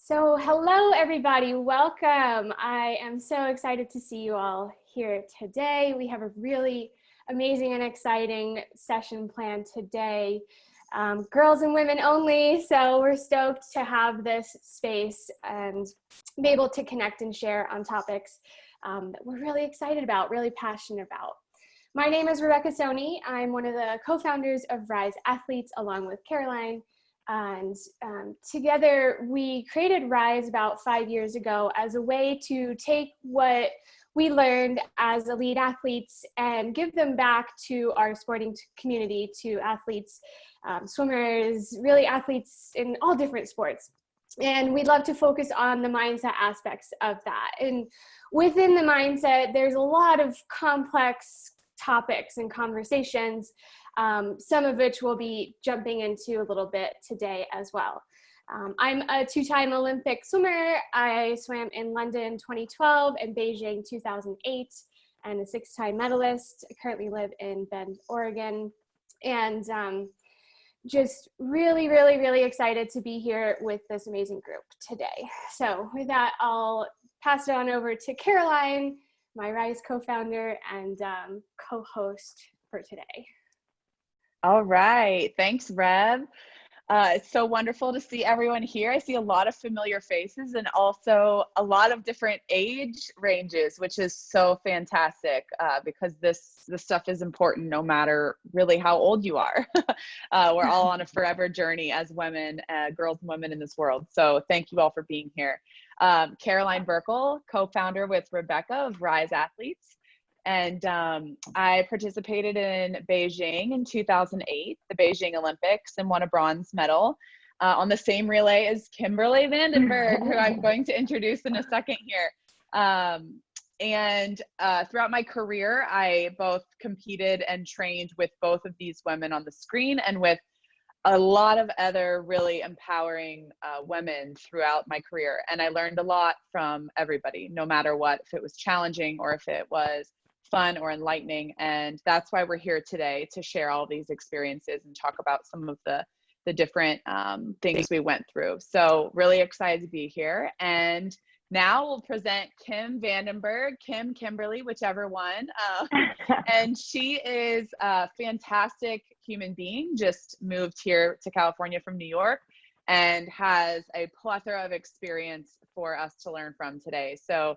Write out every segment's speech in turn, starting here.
So hello everybody, welcome. I am so excited to see you all here today. We have a really amazing and exciting session planned today. Girls and women only, so we're stoked to have this space and be able to connect and share on topics that we're really excited about, really passionate about. My name is Soni. I'm one of the co-founders of Rise Athletes along with Caroline. And together we created Rise about 5 years ago as a way to take what we learned as elite athletes and give them back to our sporting community, to athletes, swimmers, really athletes in all different sports. And we'd love to focus on the mindset aspects of that. And within the mindset, there's a lot of complex topics and conversations, some of which we'll be jumping into a little bit today as well. I'm a two-time Olympic swimmer. I swam in London 2012 and Beijing 2008, and a six-time medalist. I currently live in Bend, Oregon, and just really, really, really excited to be here with this amazing group today. So with that, I'll pass it on over to Caroline, my Rise co-founder and co-host for today. All right. Thanks, Rev. It's so wonderful to see everyone here. I see a lot of familiar faces and also a lot of different age ranges, which is so fantastic because this stuff is important no matter really how old you are. We're all on a forever journey as women, girls and women in this world. So thank you all for being here. Caroline Burckle, co-founder with Rebecca of Rise Athletes. And I participated in Beijing in 2008, the Beijing Olympics, and won a bronze medal on the same relay as Kimberly Vandenberg, who I'm going to introduce in a second here. Throughout my career, I both competed and trained with both of these women on the screen and with a lot of other really empowering women throughout my career. And I learned a lot from everybody, no matter what, if it was challenging or if it was fun or enlightening. And that's why we're here today, to share all these experiences and talk about some of the different things we went through. So really excited to be here. And now we'll present Kim Vandenberg, Kimberly, whichever one. And she is a fantastic human being, just moved here to California from New York and has a plethora of experience for us to learn from today. So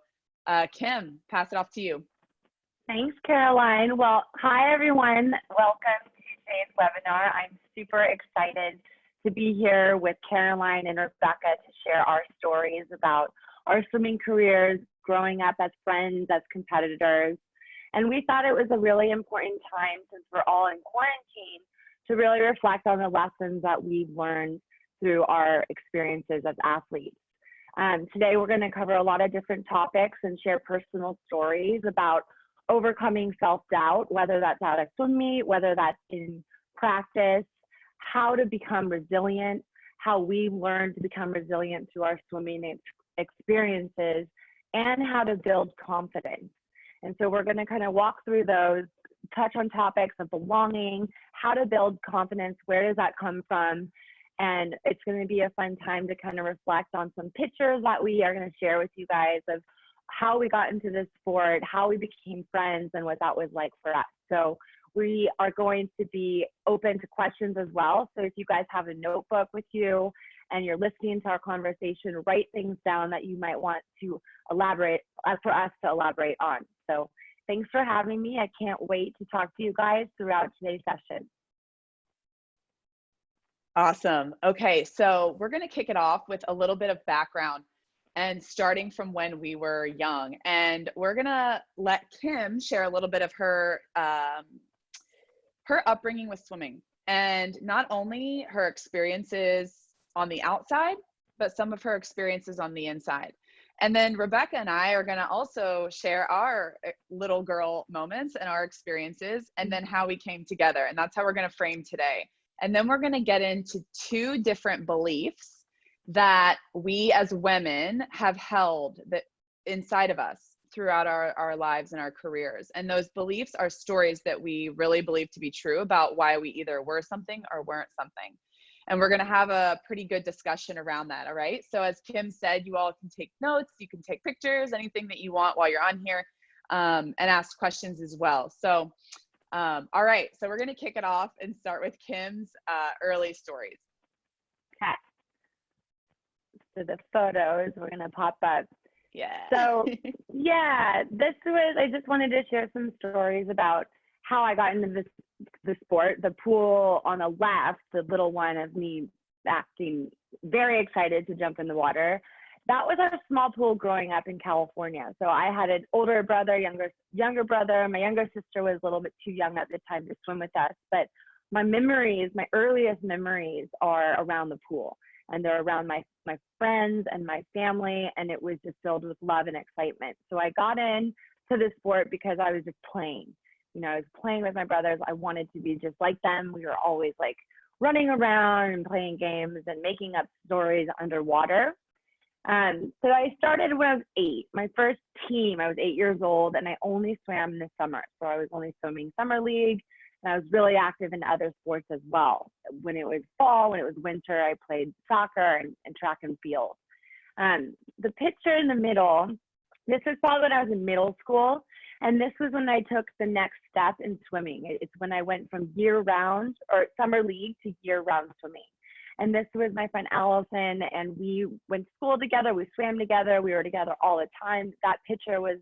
Kim, pass it off to you. Thanks, Caroline. Well, hi, everyone. Welcome to today's webinar. I'm super excited to be here with Caroline and Rebecca to share our stories about our swimming careers, growing up as friends, as competitors. And we thought it was a really important time, since we're all in quarantine, to really reflect on the lessons that we've learned through our experiences as athletes. Today, we're going to cover a lot of different topics and share personal stories about overcoming self-doubt, whether that's at a swim meet, whether that's in practice, how to become resilient, how we learn to become resilient through our swimming experiences, and how to build confidence. And so we're going to kind of walk through those, touch on topics of belonging, how to build confidence, where does that come from? And it's going to be a fun time to kind of reflect on some pictures that we are going to share with you guys of how we got into this sport, how we became friends, and what that was like for us. So we are going to be open to questions as well. So if you guys have a notebook with you and you're listening to our conversation, write things down that you might want to elaborate, for us to elaborate on. So thanks for having me. I can't wait to talk to you guys throughout today's session. Awesome. Okay, so we're going to kick it off with a little bit of background, and starting from when we were young. And we're gonna let Kim share a little bit of her upbringing with swimming, and not only her experiences on the outside, but some of her experiences on the inside. And then Rebecca and I are gonna also share our little girl moments and our experiences, and then how we came together. And that's how we're gonna frame today. And then we're gonna get into two different beliefs that we as women have held that inside of us throughout our lives and our careers. And those beliefs are stories that we really believe to be true about why we either were something or weren't something. And we're going to have a pretty good discussion around that. All right. So as Kim said, you all can take notes, you can take pictures, anything that you want while you're on here, and ask questions as well. So, all right. So we're going to kick it off and start with Kim's early stories. Okay. So the photos we're going to pop up. Yeah. So yeah, I just wanted to share some stories about how I got into the sport. The pool on the left, the little one of me acting very excited to jump in the water. That was our small pool growing up in California. So I had an older brother, younger brother. My younger sister was a little bit too young at the time to swim with us. But my earliest memories are around the pool. And they're around my friends and my family, and it was just filled with love and excitement. So I got into the sport because I was just playing. You know, I was playing with my brothers. I wanted to be just like them. We were always like running around and playing games and making up stories underwater. So I started when I was 8. My first team, I was 8 years old, and I only swam in the summer. So I was only swimming summer league. And I was really active in other sports as well. When it was fall, when it was winter, I played soccer and track and field. The picture in the middle, this was probably when I was in middle school. And this was when I took the next step in swimming. It's when I went from year-round or summer league to year-round swimming. And this was my friend Allison, and we went to school together. We swam together. We were together all the time. That picture was,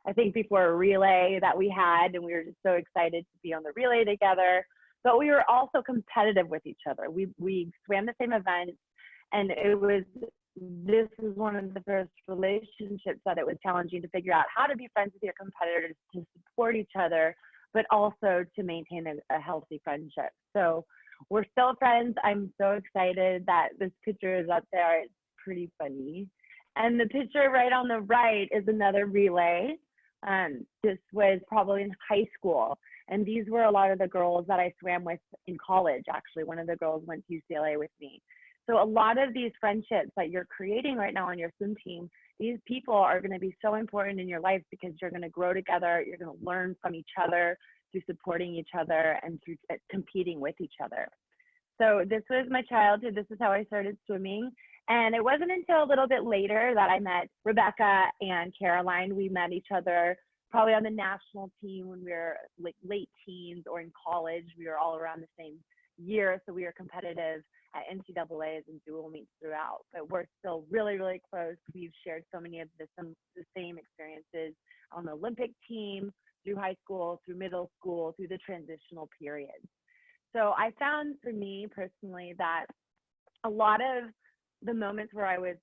I think, before a relay that we had, and we were just so excited to be on the relay together. But we were also competitive with each other. We swam the same events, and this was one of the first relationships that it was challenging to figure out how to be friends with your competitors, to support each other, but also to maintain a healthy friendship. So we're still friends. I'm so excited that this picture is up there. It's pretty funny. And the picture right on the right is another relay. This was probably in high school, and these were a lot of the girls that I swam with in college. Actually, one of the girls went to UCLA with me. So a lot of these friendships that you're creating right now on your swim team, these people are going to be so important in your life because you're going to grow together. You're going to learn from each other through supporting each other and through competing with each other. So this was my childhood. This is how I started swimming. And it wasn't until a little bit later that I met Rebecca and Caroline. We met each other probably on the national team when we were like late teens, or in college. We were all around the same year, so we were competitive at NCAAs and dual meets throughout. But we're still really, really close. We've shared so many of the same experiences on the Olympic team, through high school, through middle school, through the transitional period. So I found, for me personally, that a lot of the moments where I was,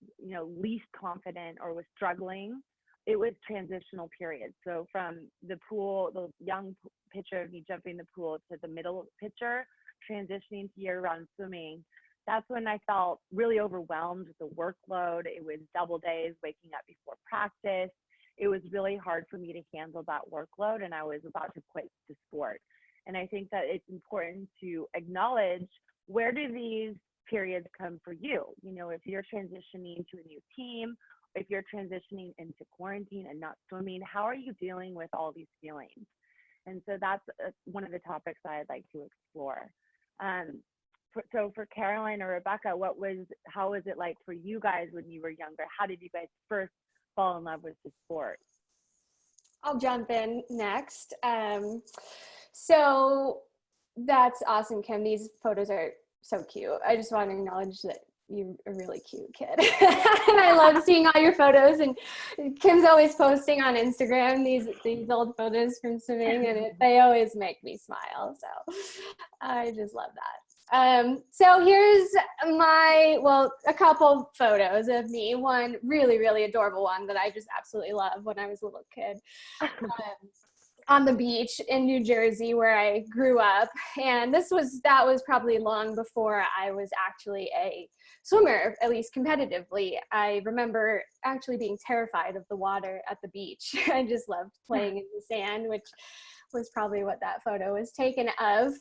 least confident or was struggling, it was transitional periods. So from the pool, the young picture of me jumping the pool, to the middle picture, transitioning to year-round swimming, that's when I felt really overwhelmed with the workload. It was double days, waking up before practice. It was really hard for me to handle that workload, and I was about to quit the sport. And I think that it's important to acknowledge, where do these periods come for you? If you're transitioning to a new team, if you're transitioning into quarantine and not swimming, how are you dealing with all these feelings? And so that's one of the topics I'd like to explore. So for Caroline or Rebecca, how was it like for you guys when you were younger? How did you guys first fall in love with the sport? I'll jump in next. So that's awesome, Kim. These photos are so cute. I just want to acknowledge that you're a really cute kid. And I love seeing all your photos. And Kim's always posting on Instagram these old photos from swimming, and they always make me smile. So I just love that. So here's a couple photos of me. One really, really adorable one that I just absolutely love when I was a little kid. On the beach in New Jersey, where I grew up. And that was probably long before I was actually a swimmer, at least competitively. I remember actually being terrified of the water at the beach. I just loved playing in the sand, which was probably what that photo was taken of.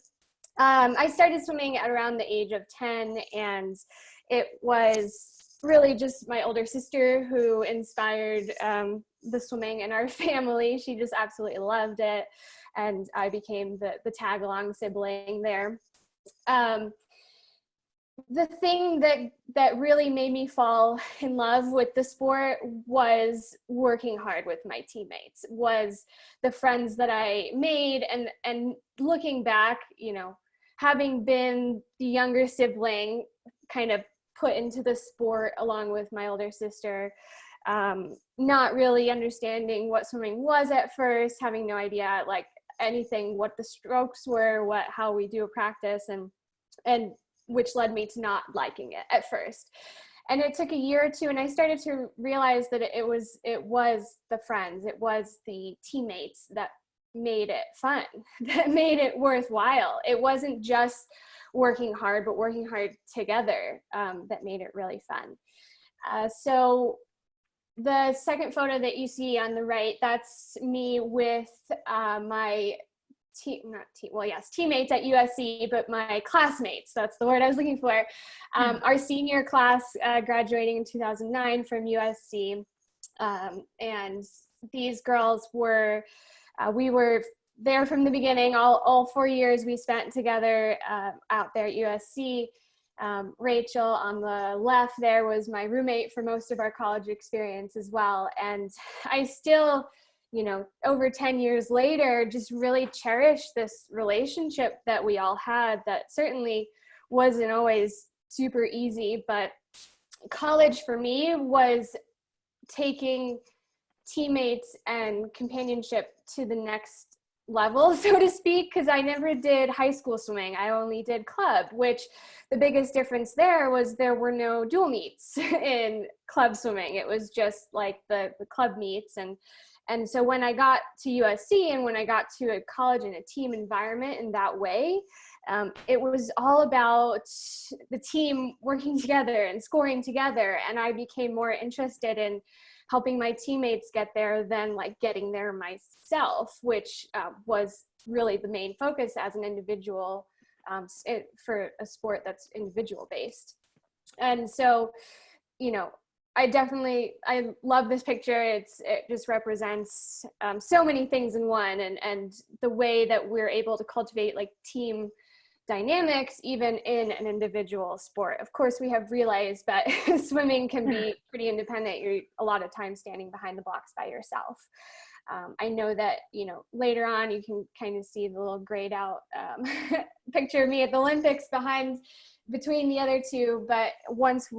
I started swimming at around the age of 10, and it was really just my older sister who inspired the swimming in our family. She just absolutely loved it, and I became the tag-along sibling there. the thing that really made me fall in love with the sport was working hard with my teammates, was the friends that I made, and looking back, you know, having been the younger sibling, kind of put into the sport along with my older sister, not really understanding what swimming was at first, having no idea like anything, what the strokes were, how we do a practice, and which led me to not liking it at first. And it took a year or two, and I started to realize that it was the friends, it was the teammates that made it fun, that made it worthwhile. It wasn't just working hard, but working hard together, that made it really fun. So the second photo that you see on the right, that's me with my teammates at USC, but my classmates, that's the word I was looking for. Our senior class graduating in 2009 from USC. And these girls were, we were there from the beginning. All 4 years we spent together out there at USC. Rachel on the left there was my roommate for most of our college experience as well. And I still, you know, over 10 years later, just really cherish this relationship that we all had, that certainly wasn't always super easy, but college for me was taking teammates and companionship to the next level, so to speak, because I never did high school swimming. I only did club, which the biggest difference there was there were no dual meets in club swimming. It was just like the club meets. And so when I got to USC and when I got to a college in a team environment in that way, it was all about the team working together and scoring together. And I became more interested in helping my teammates get there than like getting there myself, which was really the main focus as an individual for a sport that's individual based. And so, you know, I love this picture. It just represents so many things in one, and the way that we're able to cultivate like team dynamics even in an individual sport. Of course, we have realized that swimming can be pretty independent. You're a lot of times standing behind the blocks by yourself. I know that, you know, later on you can kind of see the little grayed out picture of me at the Olympics between the other two. But once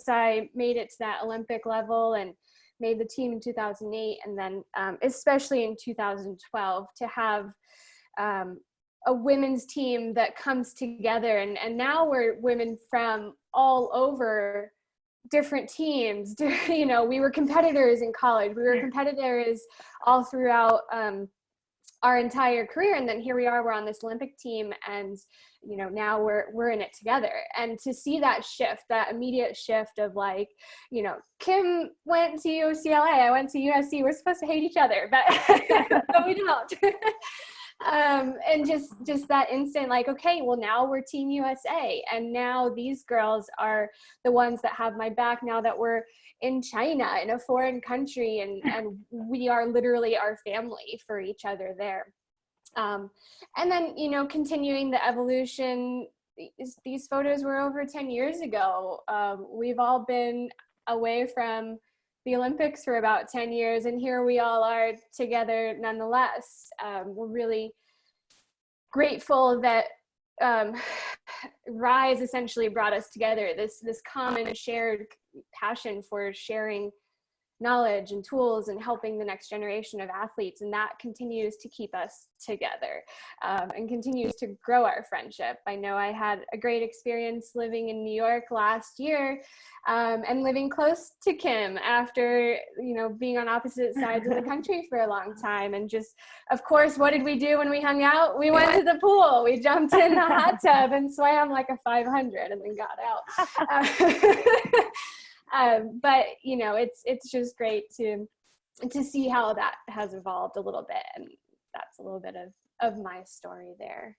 I made it to that Olympic level and made the team in 2008, and then especially in 2012, to have a women's team that comes together, and now we're women from all over different teams. You know, we were competitors in college, we were competitors all throughout our entire career, and then here we are, we're on this Olympic team, and you know, now we're in it together. And to see that shift, that immediate shift of like, you know, Kim went to UCLA, I went to USC, we're supposed to hate each other, but we don't. And just that instant, like, okay, well now we're Team USA, and now these girls are the ones that have my back now that we're in China, in a foreign country, and we are literally our family for each other there. And then, you know, continuing the evolution, these photos were over 10 years ago. We've all been away from the Olympics for about 10 years, and here we all are together nonetheless. We're really grateful that Rise essentially brought us together, this common shared passion for sharing knowledge and tools and helping the next generation of athletes, and that continues to keep us together and continues to grow our friendship. I know I had a great experience living in New York last year and living close to Kim after, you know, being on opposite sides of the country for a long time. And just, of course, what did we do when we hung out? We went to the pool, we jumped in the hot tub and swam like a 500 and then got out. But you know, it's just great to see how that has evolved a little bit, and that's a little bit of my story there.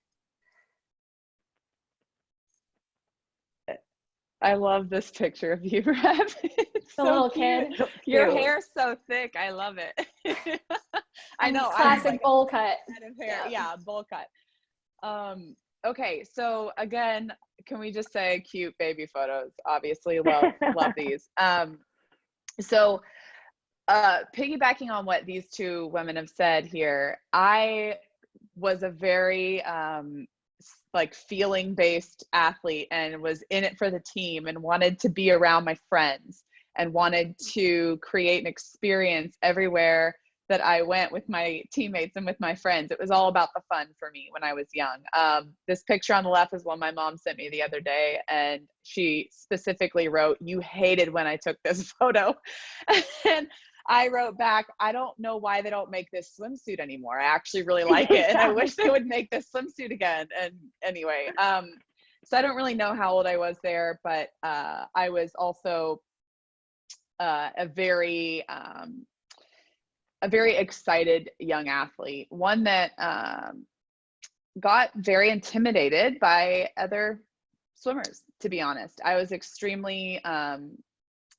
I love this picture of you, Rev. The little kid. Your hair's so thick. I love it. I know. Classic bowl cut. Head of hair. Yeah, bowl cut. Okay, so again, can we just say cute baby photos? Obviously love these. So piggybacking on what these two women have said here, I was a very like feeling based athlete and was in it for the team and wanted to be around my friends and wanted to create an experience everywhere that I went with my teammates and with my friends. It was all about the fun for me when I was young. This picture on the left is one my mom sent me the other day, and she specifically wrote, "You hated when I took this photo." And I wrote back, "I don't know why they don't make this swimsuit anymore. I actually really like it, and I wish they would make this swimsuit again." And anyway, so I don't really know how old I was there, but I was also a very excited young athlete, one that got very intimidated by other swimmers, to be honest. I was extremely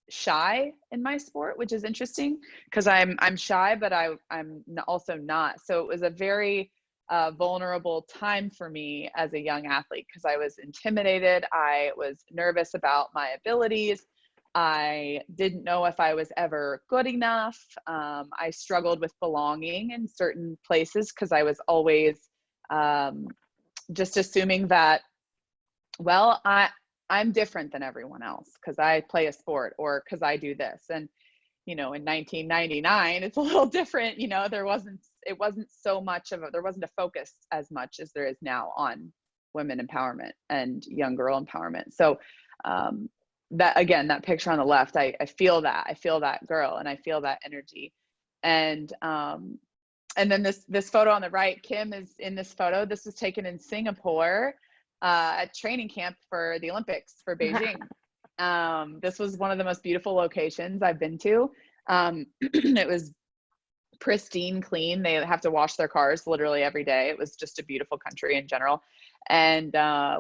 shy in my sport, which is interesting because I'm shy, but I'm also not. So it was a very vulnerable time for me as a young athlete because I was intimidated. I was nervous about my abilities. I didn't know if I was ever good enough. I struggled with belonging in certain places because I was always just assuming that, well, I'm different than everyone else because I play a sport or because I do this. And, in 1999, it's a little different. There wasn't a focus as much as there is now on women empowerment and young girl empowerment. So, that picture on the left, I feel that girl and I feel that energy. And then this photo on the right, Kim is in this photo. This was taken in Singapore at training camp for the Olympics for Beijing. This was one of the most beautiful locations I've been to. It was pristine, clean. They have to wash their cars literally every day. It was just a beautiful country in general. And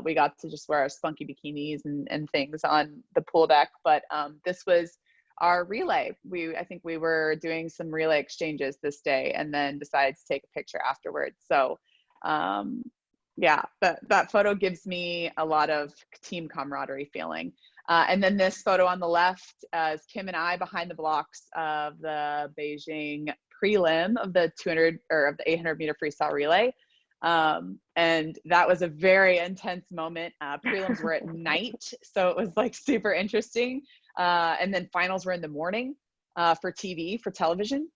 we got to just wear our spunky bikinis and things on the pool deck. But this was our relay. I think we were doing some relay exchanges this day and then decided to take a picture afterwards. So that photo gives me a lot of team camaraderie feeling. And then this photo on the left is Kim and I behind the blocks of the Beijing prelim of the 200 or of the 800 meter freestyle relay. And that was a very intense moment. Prelims were at night, so it was like super interesting. And then finals were in the morning for television.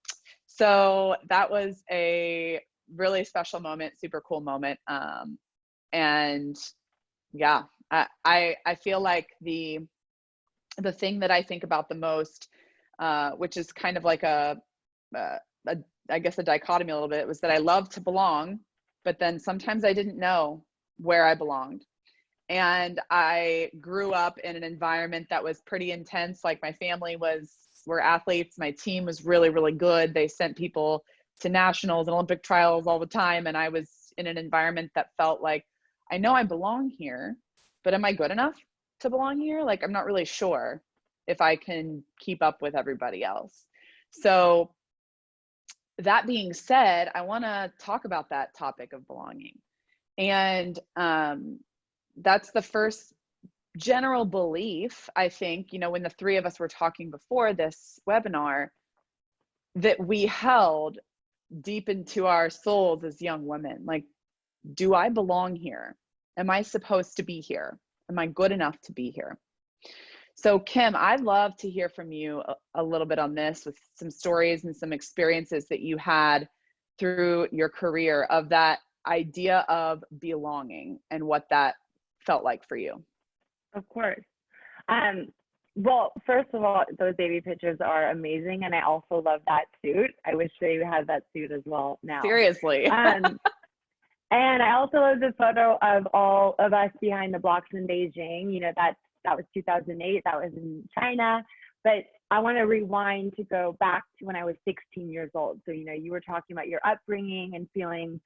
So that was a really special moment, super cool moment. And yeah, I feel like the thing that I think about the most, which is kind of like I guess a dichotomy a little bit, was that I love to belong, but then sometimes I didn't know where I belonged. And I grew up in an environment that was pretty intense. Like my family were athletes. My team was really, really good. They sent people to nationals and Olympic trials all the time. And I was in an environment that felt like, I know I belong here, but am I good enough to belong here? Like, I'm not really sure if I can keep up with everybody else. So that being said, I want to talk about that topic of belonging. And that's the first general belief, I think, when the three of us were talking before this webinar, that we held deep into our souls as young women. Like, do I belong here? Am I supposed to be here? Am I good enough to be here? So Kim, I'd love to hear from you a little bit on this, with some stories and some experiences that you had through your career of that idea of belonging and what that felt like for you. Of course. Well, first of all, those baby pictures are amazing. And I also love that suit. I wish they had that suit as well now. Seriously. And I also love the photo of all of us behind the blocks in Beijing. That was 2008. That was in China. But I want to rewind to go back to when I was 16 years old. So, you were talking about your upbringing and feeling,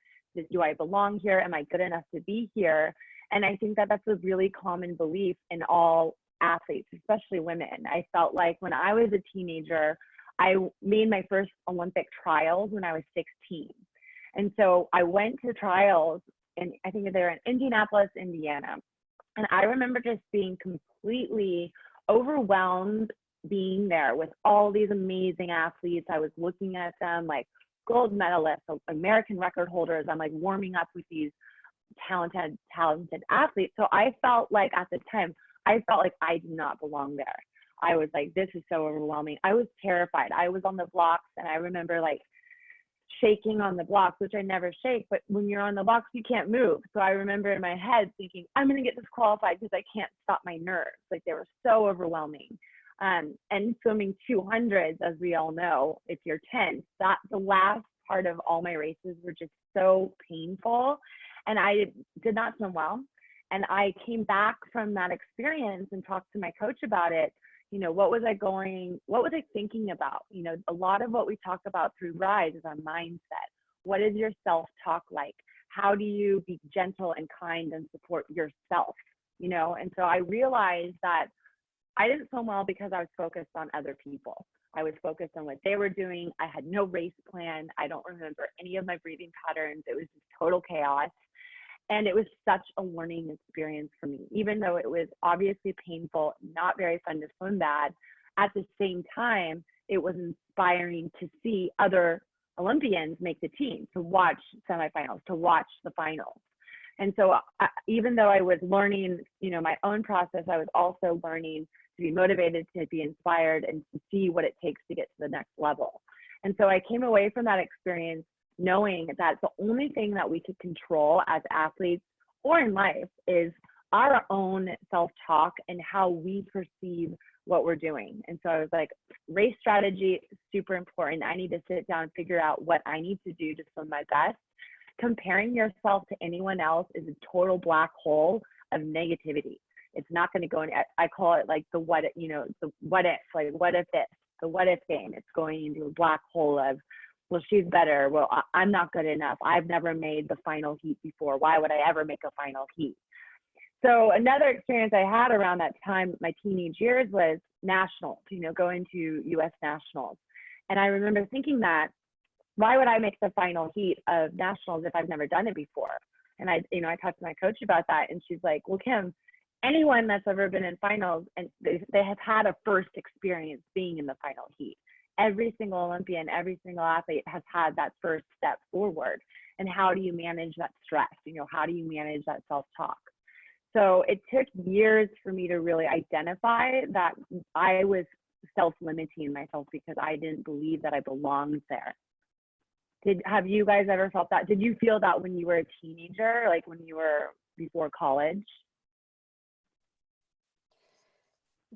do I belong here? Am I good enough to be here? And I think that that's a really common belief in all athletes, especially women. I felt like when I was a teenager, I made my first Olympic trials when I was 16. And so I went to trials, and I think they're in Indianapolis, Indiana. And I remember just being completely overwhelmed being there with all these amazing athletes. I was looking at them like gold medalists, American record holders. I'm like warming up with these talented athletes. So I felt like at the time, I felt like I did not belong there. I was like, this is so overwhelming. I was terrified. I was on the blocks, and I remember like shaking on the blocks, which I never shake, but when you're on the blocks, you can't move. So I remember in my head thinking, I'm going to get disqualified because I can't stop my nerves. Like they were so overwhelming. And swimming 200s, as we all know, if you're 10, that the last part of all my races were just so painful. And I did not swim well. And I came back from that experience and talked to my coach about it. You know, what was I thinking about? You know, a lot of what we talk about through Rise is our mindset. What is your self-talk like? How do you be gentle and kind and support yourself? You know, and so I realized that I didn't swim well because I was focused on other people. I was focused on what they were doing. I had no race plan. I don't remember any of my breathing patterns. It was just total chaos. And it was such a learning experience for me, even though it was obviously painful, not very fun to swim bad. At the same time, it was inspiring to see other Olympians make the team, to watch semifinals, to watch the finals. And so even though I was learning, you know, my own process, I was also learning to be motivated, to be inspired, and to see what it takes to get to the next level. And so I came away from that experience knowing that the only thing that we could control as athletes or in life is our own self-talk and how we perceive what we're doing. And so I was like, race strategy is super important. I need to sit down and figure out what I need to do to swim my best. Comparing yourself to anyone else is a total black hole of negativity. It's not going to go in. I call it like the what, you know, the what if, like what if this, the what if game. It's going into a black hole of, well, she's better. Well, I'm not good enough. I've never made the final heat before. Why would I ever make a final heat? So another experience I had around that time, my teenage years, was nationals, you know, going to US nationals. And I remember thinking that, why would I make the final heat of nationals if I've never done it before? And I talked to my coach about that, and she's like, well, Kim, anyone that's ever been in finals, and they have had a first experience being in the final heat. Every single Olympian, every single athlete has had that first step forward. And how do you manage that stress? You know, how do you manage that self-talk? So it took years for me to really identify that I was self-limiting myself because I didn't believe that I belonged there. Have you guys ever felt that? Did you feel that when you were a teenager, like when you were before college?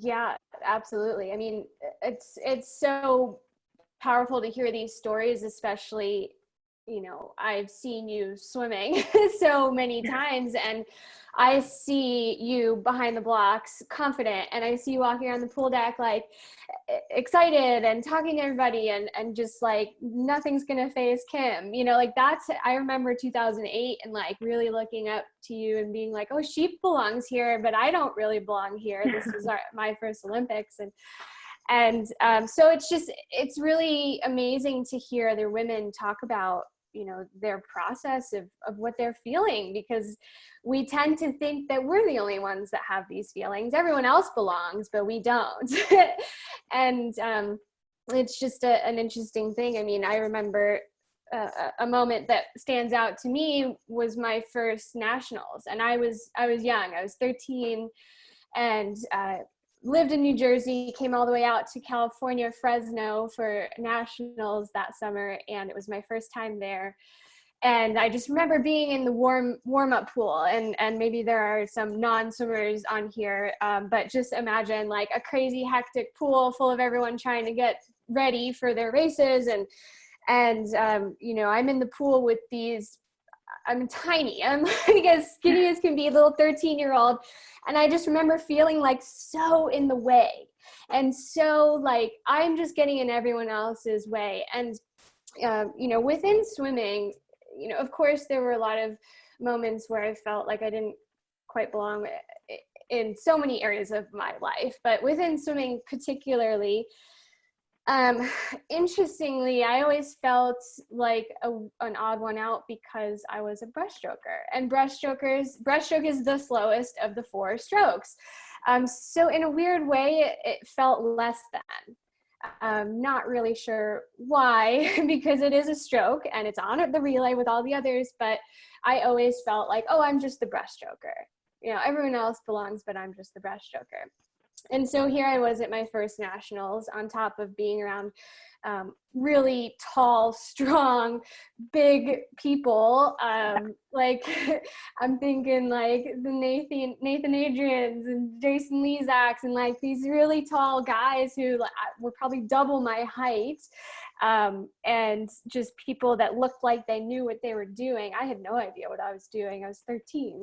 Yeah, absolutely. I mean, it's so powerful to hear these stories, especially, you know, I've seen you swimming so many times, and I see you behind the blocks confident, and I see you walking around the pool deck like excited and talking to everybody, and just like nothing's gonna faze Kim, you know, like I remember 2008 and like really looking up to you and being like, oh, she belongs here, but I don't really belong here. This was my first Olympics. And so it's really amazing to hear other women talk about, you know, their process of what they're feeling, because we tend to think that we're the only ones that have these feelings. Everyone else belongs, but we don't. And it's just an interesting thing. I mean, I remember a moment that stands out to me was my first nationals, and I was young. I was 13, and lived in New Jersey, came all the way out to California, Fresno for nationals that summer. And it was my first time there. And I just remember being in the warm-up pool, and maybe there are some non-swimmers on here, but just imagine like a crazy hectic pool full of everyone trying to get ready for their races. And you know, I'm in the pool with these, I'm tiny, I'm like as skinny as can be, a little 13-year-old. And I just remember feeling like so in the way. And so like, I'm just getting in everyone else's way. And, you know, within swimming, you know, of course, there were a lot of moments where I felt like I didn't quite belong in so many areas of my life. But within swimming particularly, Um, Interestingly, I always felt like an odd one out because I was a breaststroker, and breaststroke is the slowest of the 4 strokes. So in a weird way, it felt less than. Not really sure why, because it is a stroke and it's on the relay with all the others, but I always felt like, oh, I'm just the breaststroker. You know, everyone else belongs, but I'm just the breaststroker. And so here I was at my first nationals, on top of being around really tall, strong, big people. Like I'm thinking like the Nathan Adrians and Jason Lezaks, and like these really tall guys who were probably double my height. And just people that looked like they knew what they were doing. I had no idea what I was doing. I was 13,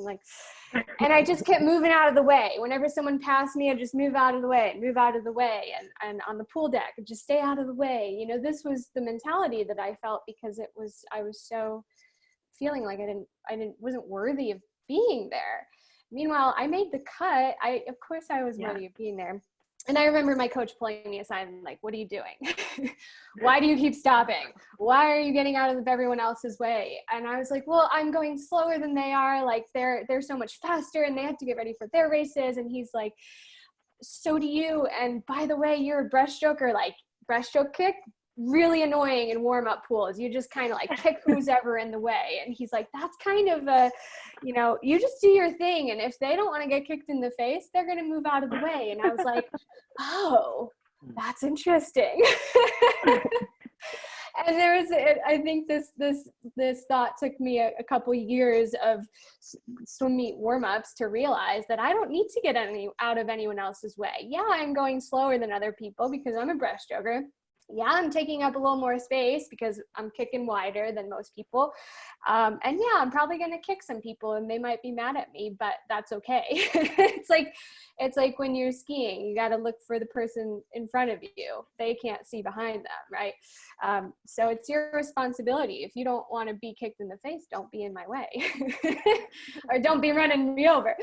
and I just kept moving out of the way. Whenever someone passed me, I'd just move out of the way, and on the pool deck, I'd just stay out of the way. You know, this was the mentality that I felt because I was so feeling like I wasn't worthy of being there. Meanwhile, I made the cut. Of course I was worthy of being there. And I remember my coach pulling me aside and like, what are you doing? Why do you keep stopping? Why are you getting out of everyone else's way? And I was like, well, I'm going slower than they are. Like they're so much faster and they have to get ready for their races. And he's like, so do you. And by the way, you're a breaststroker, like breaststroke kick, really annoying in warm-up pools. You just kind of like kick who's ever in the way. And he's like, that's kind of you just do your thing. And if they don't want to get kicked in the face, they're going to move out of the way. And I was like, oh, that's interesting. And I think this thought took me a couple years of swim meet warm-ups to realize that I don't need to get out of anyone else's way. Yeah, I'm going slower than other people because I'm a breaststroker. Yeah, I'm taking up a little more space because I'm kicking wider than most people. And yeah, I'm probably going to kick some people and they might be mad at me, but that's okay. It's like when you're skiing, you got to look for the person in front of you. They can't see behind them, right? So it's your responsibility. If you don't want to be kicked in the face, don't be in my way. Or don't be running me over.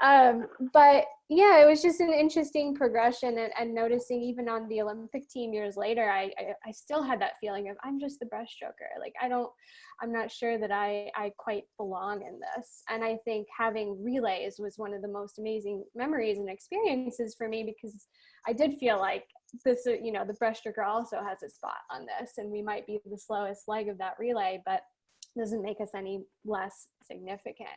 But yeah, it was just an interesting progression, and noticing even on the Olympic team years later, I still had that feeling of I'm just the breaststroker. Like I'm not sure that I quite belong in this. And I think having relays was one of the most amazing memories and experiences for me, because I did feel like this, the breaststroker also has a spot on this, and we might be the slowest leg of that relay, but doesn't make us any less significant.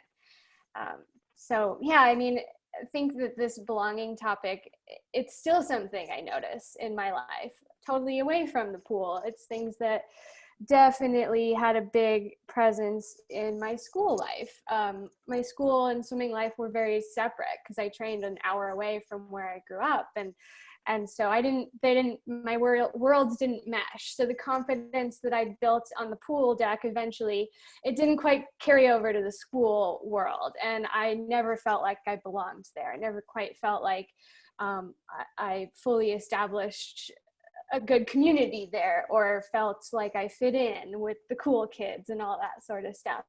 So yeah, I mean, I think that this belonging topic, it's still something I notice in my life, totally away from the pool. It's things that definitely had a big presence in my school life. My school and swimming life were very separate because I trained an hour away from where I grew up. And so my worlds didn't mesh. So the confidence that I built on the pool deck, eventually, it didn't quite carry over to the school world. And I never felt like I belonged there. I never quite felt like I fully established a good community there, or felt like I fit in with the cool kids and all that sort of stuff.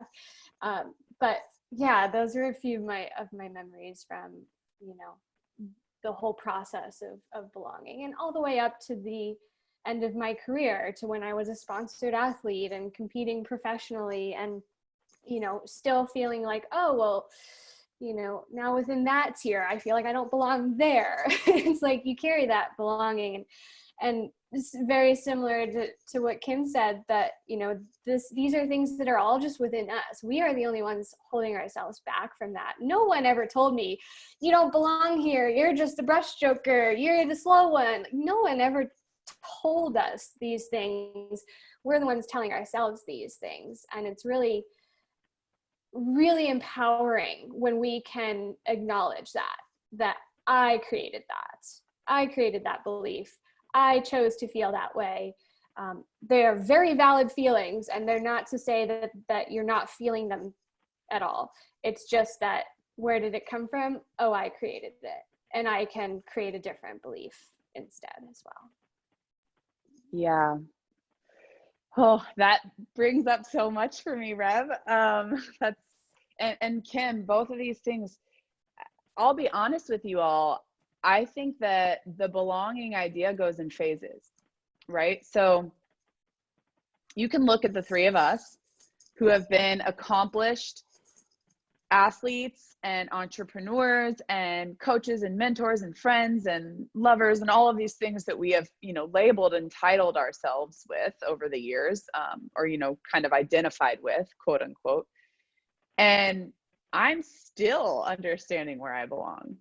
But yeah, those are a few of my memories from, the whole process of belonging, and all the way up to the end of my career, to when I was a sponsored athlete and competing professionally, and, still feeling like, oh, well, now within that tier, I feel like I don't belong there. It's like you carry that belonging, and it's very similar to what Kim said, that, these are things that are all just within us. We are the only ones holding ourselves back from that. No one ever told me, you don't belong here. You're just a breaststroker. You're the slow one. No one ever told us these things. We're the ones telling ourselves these things. And it's really, really empowering when we can acknowledge that I created that. I created that belief. I chose to feel that way. They are very valid feelings, and they're not to say that you're not feeling them at all. It's just that, where did it come from? Oh, I created it, and I can create a different belief instead as well. Yeah. Oh, that brings up so much for me, Rev. And Kim, both of these things, I'll be honest with you all, I think that the belonging idea goes in phases. right? So you can look at the three of us who have been accomplished athletes and entrepreneurs and coaches and mentors and friends and lovers and all of these things that we have, labeled and titled ourselves with over the years, or, kind of identified with, quote unquote. And I'm still understanding where I belong.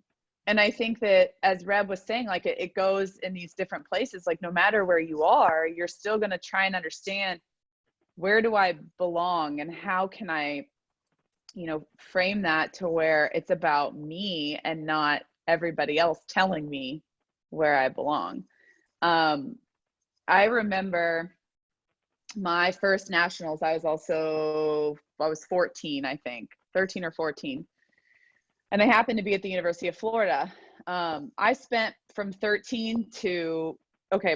And I think that, as Reb was saying, like it goes in these different places. Like no matter where you are, you're still going to try and understand, where do I belong and how can I, frame that to where it's about me and not everybody else telling me where I belong. I remember my first nationals. I was 14, I think 13 or 14. And I happened to be at the University of Florida. I spent from 13 to,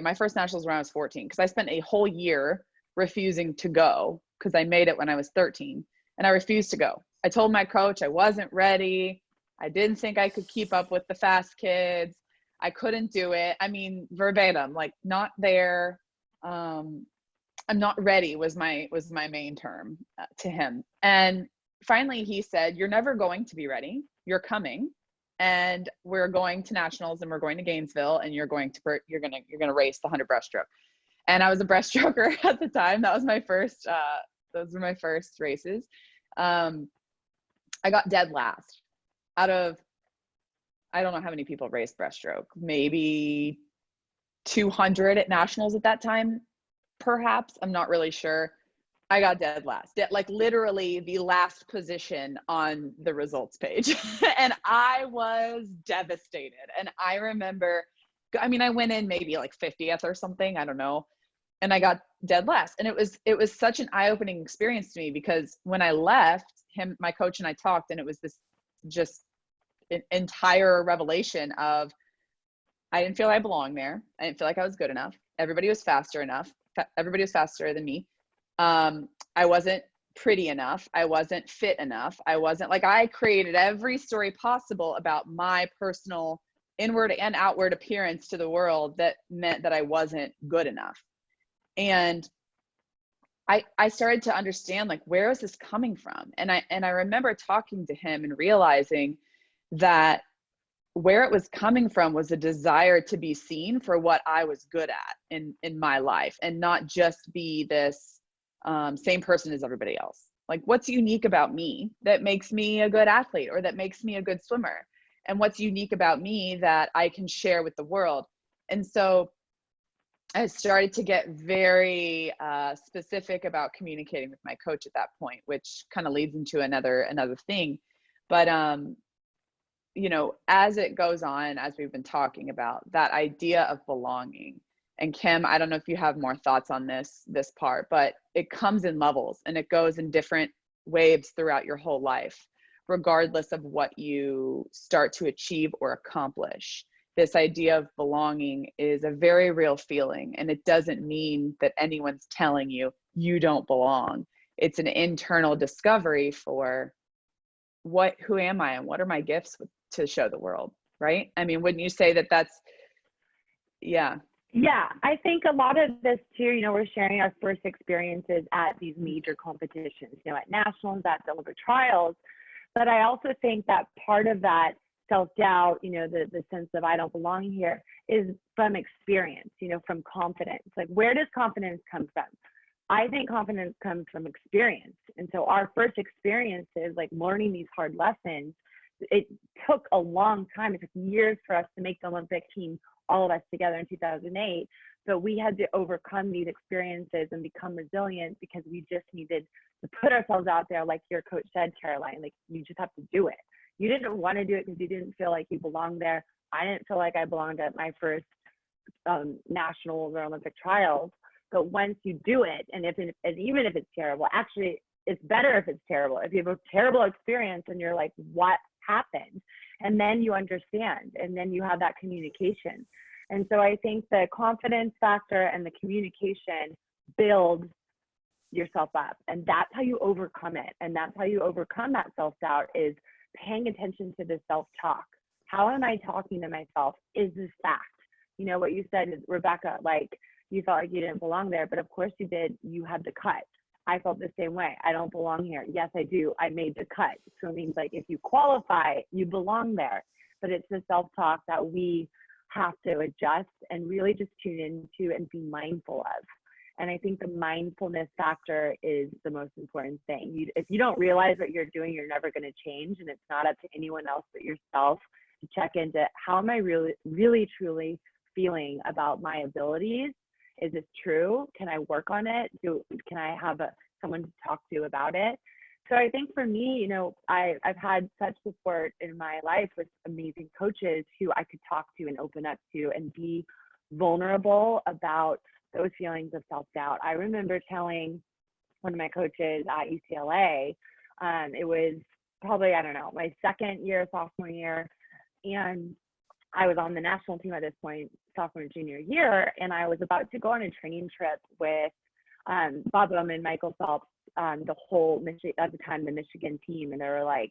my first nationals when I was 14, because I spent a whole year refusing to go because I made it when I was 13 and I refused to go. I told my coach I wasn't ready. I didn't think I could keep up with the fast kids. I couldn't do it. I mean, verbatim, like not there. I'm not ready was my main term to him. And finally he said, you're never going to be ready. You're coming, and we're going to nationals and we're going to Gainesville, and you're going to race the 100 breaststroke. And I was a breaststroker at the time. That was my first, those were my first races. I got dead last out of, I don't know how many people raced breaststroke, maybe 200 at nationals at that time, perhaps. I'm not really sure. I got dead last, like literally the last position on the results page. And I was devastated. And I remember, I went in maybe like 50th or something, I don't know. And I got dead last. And it was such an eye-opening experience to me, because when I left him, my coach and I talked, and it was this just entire revelation of, I didn't feel I belonged there. I didn't feel like I was good enough. Everybody was faster than me. I wasn't pretty enough. I wasn't fit enough. I created every story possible about my personal inward and outward appearance to the world that meant that I wasn't good enough. And I started to understand, like, where is this coming from? And I remember talking to him and realizing that where it was coming from was a desire to be seen for what I was good at in my life, and not just be this same person as everybody else. Like, what's unique about me that makes me a good athlete, or that makes me a good swimmer? And what's unique about me that I can share with the world? And so I started to get very specific about communicating with my coach at that point, which kind of leads into another thing. But as it goes on, as we've been talking about, that idea of belonging. And Kim, I don't know if you have more thoughts on this part, but it comes in levels and it goes in different waves throughout your whole life, regardless of what you start to achieve or accomplish. This idea of belonging is a very real feeling, and it doesn't mean that anyone's telling you you don't belong. It's an internal discovery for who am I and what are my gifts to show the world, right? I mean, wouldn't you say that that's, yeah. Yeah, I think a lot of this too, we're sharing our first experiences at these major competitions, at nationals, at the Olympic trials. But I also think that part of that self-doubt, the sense of I don't belong here, is from experience, from confidence. Like, where does confidence come from? I think confidence comes from experience. And so our first experiences, like learning these hard lessons, it took a long time. It took years for us to make the Olympic team, all of us together in 2008. But we had to overcome these experiences and become resilient, because we just needed to put ourselves out there. Like your coach said, Caroline, like, you just have to do it. You didn't want to do it because you didn't feel like you belonged there. I didn't feel like I belonged at my first nationals or Olympic trials. But once you do it, and even if it's terrible, actually, it's better if it's terrible. If you have a terrible experience and you're like, what happened? And then you understand, and then you have that communication. And so I think the confidence factor and the communication build yourself up. And that's how you overcome it. And that's how you overcome that self-doubt, is paying attention to the self-talk. How am I talking to myself? Is this fact? What you said, Rebecca, like, you felt like you didn't belong there, but of course you did. You had the cut. I felt the same way. I don't belong here. Yes, I do. I made the cut. So it means like if you qualify, you belong there. But it's the self-talk that we have to adjust and really just tune into and be mindful of. And I think the mindfulness factor is the most important thing. If you don't realize what you're doing, you're never going to change. And it's not up to anyone else but yourself to check into how am I really, really, truly feeling about my abilities? Is this true? Can I work on it? Can I have someone to talk to about it? So I think for me, you know, I've had such support in my life with amazing coaches who I could talk to and open up to and be vulnerable about those feelings of self-doubt. I remember telling one of my coaches at UCLA, it was probably, I don't know, my second year, sophomore year, and I was on the national team at this point, sophomore, junior year, and I was about to go on a training trip with Bob Bowman, Michael Phelps, the whole, at the time, the Michigan team, and there were like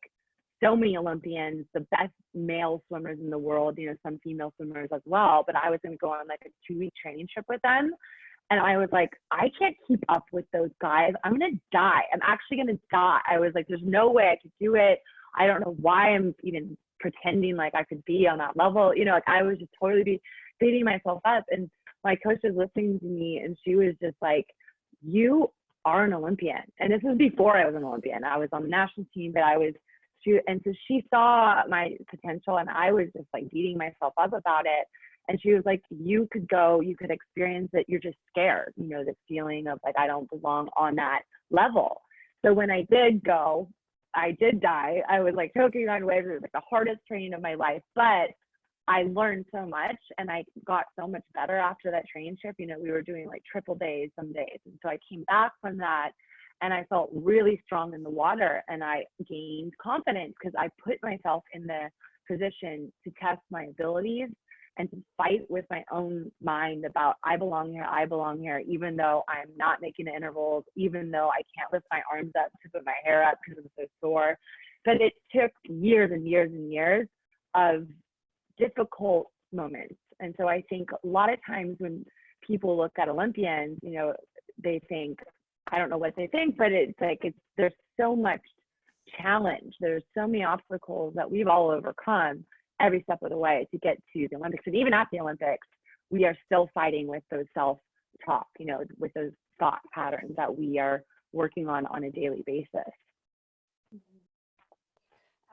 so many Olympians, the best male swimmers in the world, you know, some female swimmers as well, but I was going to go on like a 2-week training trip with them. And I was like, I can't keep up with those guys. I'm going to die. I'm actually going to die. I was like, there's no way I could do it. I don't know why I'm even pretending like I could be on that level. You know, like I was just totally beating myself up. And my coach was listening to me and she was just like, you are an Olympian. And this was before I was an Olympian. I was on the national team, but and so she saw my potential and I was just like beating myself up about it. And she was like, you could go, you could experience it. You're just scared, you know, this feeling of like, I don't belong on that level. So when I did go, I did die. I was like choking on waves. It was like the hardest training of my life, but I learned so much and I got so much better after that training trip. You know, we were doing like triple days some days. And so I came back from that and I felt really strong in the water and I gained confidence because I put myself in the position to test my abilities and to fight with my own mind about I belong here, even though I'm not making the intervals, even though I can't lift my arms up to put my hair up because I'm so sore. But it took years and years and years of difficult moments. And so I think a lot of times when people look at Olympians, you know, they think, I don't know what they think, but it's like, there's so much challenge. There's so many obstacles that we've all overcome every step of the way to get to the Olympics. And even at the Olympics, we are still fighting with those self-talk, you know, with those thought patterns that we are working on a daily basis.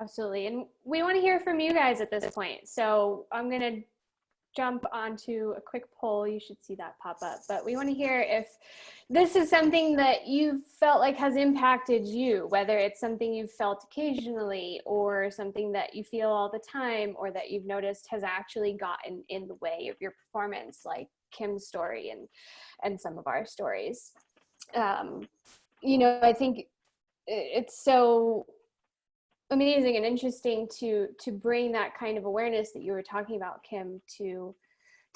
Absolutely. And we want to hear from you guys at this point. So I'm going to jump onto a quick poll. You should see that pop up, but we want to hear if this is something that you felt like has impacted you, whether it's something you've felt occasionally or something that you feel all the time, or that you've noticed has actually gotten in the way of your performance, like Kim's story and some of our stories. You know, I think it's so amazing and interesting to bring that kind of awareness that you were talking about, Kim, to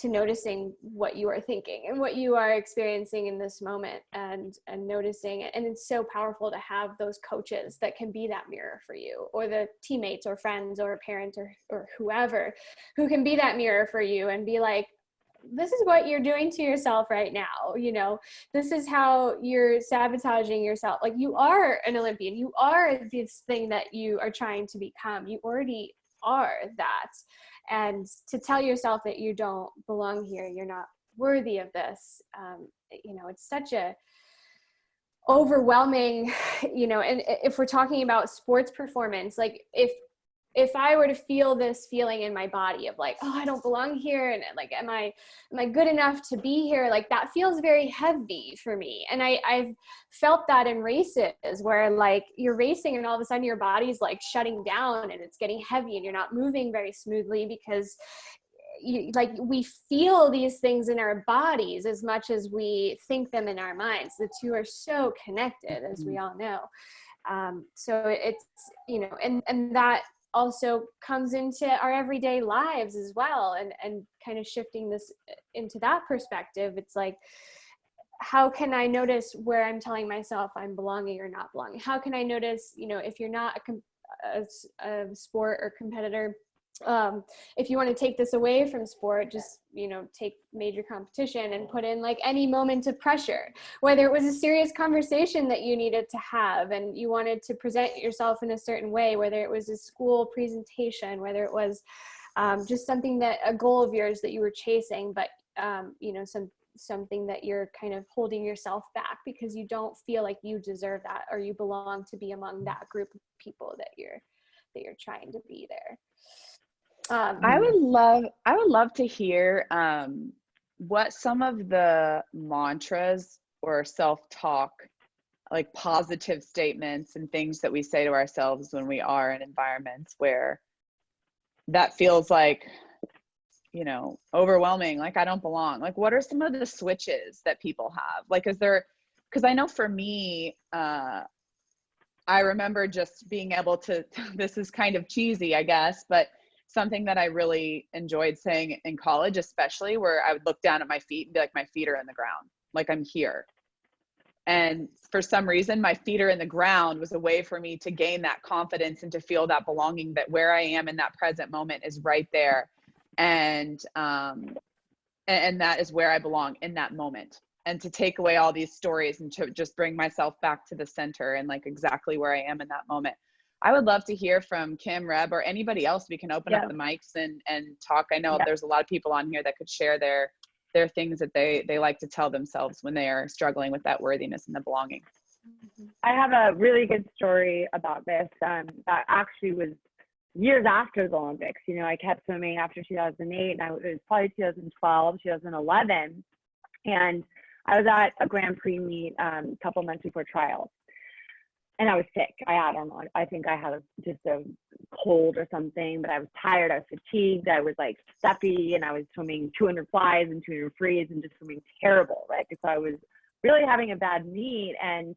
noticing what you are thinking and what you are experiencing in this moment and noticing it. And it's so powerful to have those coaches that can be that mirror for you, or the teammates or friends or parents or whoever who can be that mirror for you and be like, this is what you're doing to yourself right now. You know, this is how you're sabotaging yourself. Like, you are an Olympian. You are this thing that you are trying to become. You already are that. And to tell yourself that you don't belong here, you're not worthy of this. You know, it's such a overwhelming, you know, and if we're talking about sports performance, like if I were to feel this feeling in my body of like, oh, I don't belong here, and like, am I good enough to be here? Like, that feels very heavy for me. And I've felt that in races where like you're racing and all of a sudden your body's like shutting down and it's getting heavy and you're not moving very smoothly because we feel these things in our bodies as much as we think them in our minds. The two are so connected, as we all know. So it's, you know, and that also comes into our everyday lives as well, and kind of shifting this into that perspective. It's like, how can I notice where I'm telling myself I'm belonging or not belonging? How can I notice, you know, if you're not a sport or competitor, if you want to take this away from sport, just, take major competition and put in like any moment of pressure, whether it was a serious conversation that you needed to have and you wanted to present yourself in a certain way, whether it was a school presentation, whether it was just something that a goal of yours that you were chasing, but something that you're kind of holding yourself back because you don't feel like you deserve that or you belong to be among that group of people that you're trying to be there. I would love to hear what some of the mantras or self-talk, like positive statements and things that we say to ourselves when we are in environments where that feels like, overwhelming, like I don't belong. Like, what are some of the switches that people have? Like, because I know for me, I remember just being able to, this is kind of cheesy, I guess, but something that I really enjoyed saying in college, especially, where I would look down at my feet and be like, my feet are in the ground, like I'm here. And for some reason, my feet are in the ground was a way for me to gain that confidence and to feel that belonging, that where I am in that present moment is right there. And that is where I belong in that moment. And to take away all these stories and to just bring myself back to the center and like exactly where I am in that moment. I would love to hear from Kim, Reb, or anybody else. We can open up the mics and talk. I know there's a lot of people on here that could share their things that they like to tell themselves when they are struggling with that worthiness and the belonging. I have a really good story about this that actually was years after the Olympics. I kept swimming after 2008, and it was probably 2012, 2011. And I was at a Grand Prix meet a couple months before trials. And I was sick. I don't know. I think I had just a cold or something, but I was tired. I was fatigued. I was like stuffy, and I was swimming 200 flies and 200 frees and just swimming terrible, right? So I was really having a bad meet. And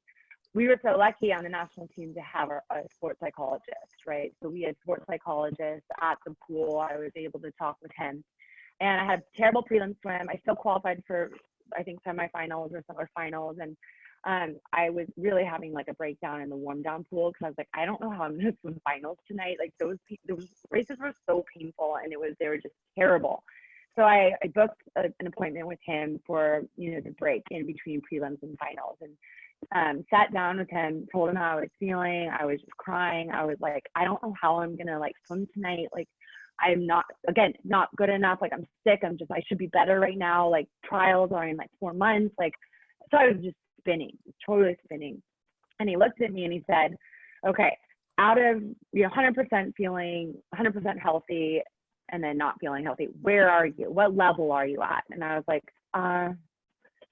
we were so lucky on the national team to have a sports psychologist, right? So we had sports psychologists at the pool. I was able to talk with him. And I had a terrible prelim swim. I still qualified for, I think, semifinals or finals. And I was really having like a breakdown in the warm down pool because I was like, I don't know how I'm going to swim finals tonight. Like those races were so painful, and they were just terrible. So I booked an appointment with him for, the break in between prelims and finals, and sat down with him, told him how I was feeling. I was just crying. I was like, I don't know how I'm going to like swim tonight. Like I'm not good enough. Like I'm sick. I should be better right now. Like trials are in like 4 months. Like, so I was just totally spinning. And he looked at me and he said, okay, out of 100% feeling 100% healthy and then not feeling healthy, where are you? What level are you at? And I was like,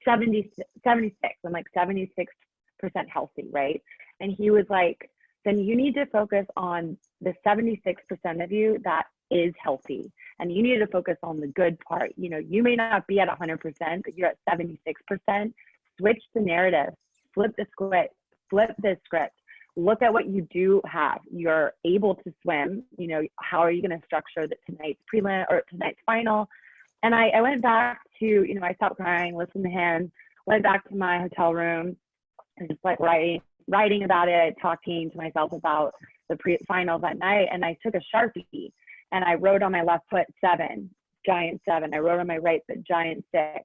76. I'm like 76% healthy, right? And he was like, then you need to focus on the 76% of you that is healthy. And you need to focus on the good part. You may not be at 100%, but you're at 76%. Switch the narrative, flip the script, look at what you do have. You're able to swim. How are you going to structure tonight's prelim or tonight's final? And I went back to, I stopped crying, listened to him, went back to my hotel room and just like writing about it, talking to myself about the finals that night. And I took a Sharpie and I wrote on my left foot 7, giant 7. I wrote on my right foot giant 6.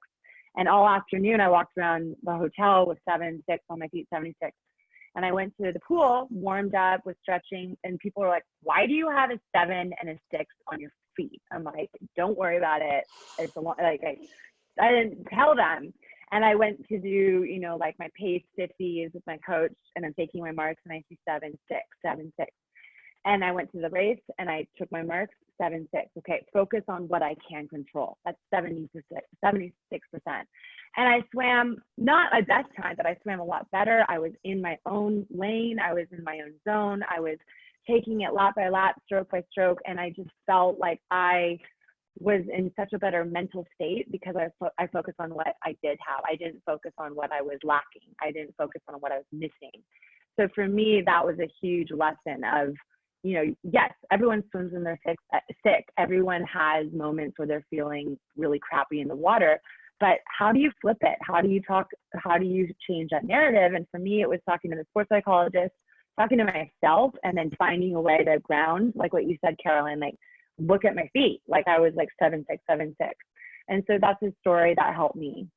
And all afternoon, I walked around the hotel with 7, 6 on my feet, 76. And I went to the pool, warmed up, was stretching, and people were like, why do you have a 7 and a 6 on your feet? I'm like, don't worry about it. It's I didn't tell them. And I went to do, like my pace 50s with my coach, and I'm taking my marks, and I see 7, 6, 7, 6. And I went to the race and I took my marks, 7, 6. Okay, focus on what I can control. That's 76%. And I swam, not my best time, but I swam a lot better. I was in my own lane. I was in my own zone. I was taking it lap by lap, stroke by stroke. And I just felt like I was in such a better mental state because I focused on what I did have. I didn't focus on what I was lacking. I didn't focus on what I was missing. So for me, that was a huge lesson of, yes, everyone swims when they're sick. Everyone has moments where they're feeling really crappy in the water, but how do you flip it? How do you change that narrative? And for me, it was talking to the sports psychologist, talking to myself, and then finding a way to ground, like what you said, Caroline, like look at my feet. Like I was like 7'6", 7'6". And so that's a story that helped me.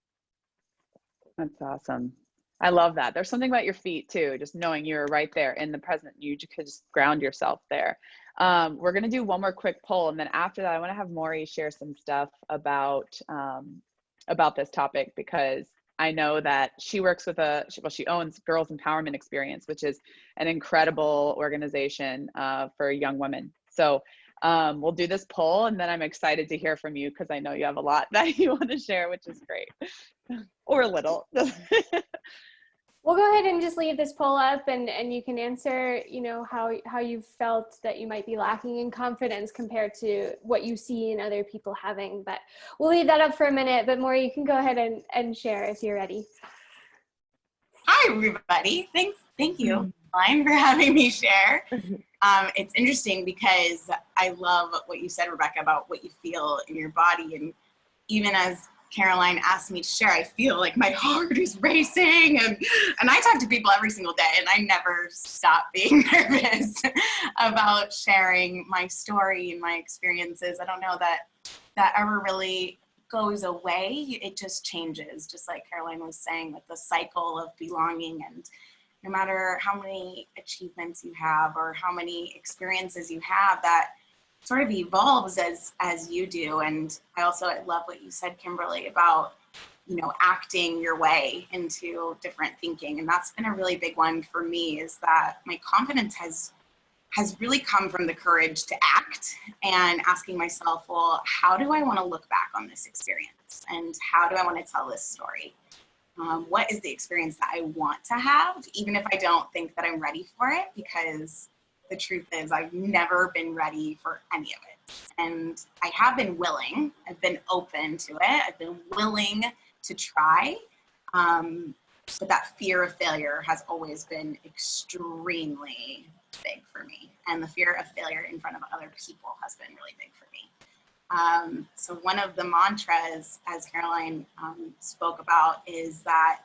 That's awesome. I love that. There's something about your feet too, just knowing you're right there in the present. You could just ground yourself there. We're going to do one more quick poll. And then after that, I want to have Maury share some stuff about this topic, because I know that she works with she owns Girls Empowerment Experience, which is an incredible organization for young women. So we'll do this poll, and then I'm excited to hear from you, because I know you have a lot that you want to share, which is great. Or a little. We'll go ahead and just leave this poll up, and you can answer, how you felt that you might be lacking in confidence compared to what you see in other people having. But we'll leave that up for a minute. But Maury, you can go ahead and share if you're ready. Hi, everybody. Thank you, Caroline, for having me share. It's interesting because I love what you said, Rebecca, about what you feel in your body. And even as Caroline asked me to share, I feel like my heart is racing, and I talk to people every single day, and I never stop being nervous about sharing my story and my experiences. I don't know that ever really goes away. It just changes, just like Caroline was saying, with the cycle of belonging. And no matter how many achievements you have or how many experiences you have, that sort of evolves as you do. And I love what you said, Kimberly, about, acting your way into different thinking. And that's been a really big one for me, is that my confidence has really come from the courage to act and asking myself, well, how do I want to look back on this experience? And how do I want to tell this story? What is the experience that I want to have, even if I don't think that I'm ready for it? Because the truth is, I've never been ready for any of it. And I have been willing. I've been open to it. I've been willing to try. But that fear of failure has always been extremely big for me. And the fear of failure in front of other people has been really big for me. So one of the mantras, as Caroline spoke about, is that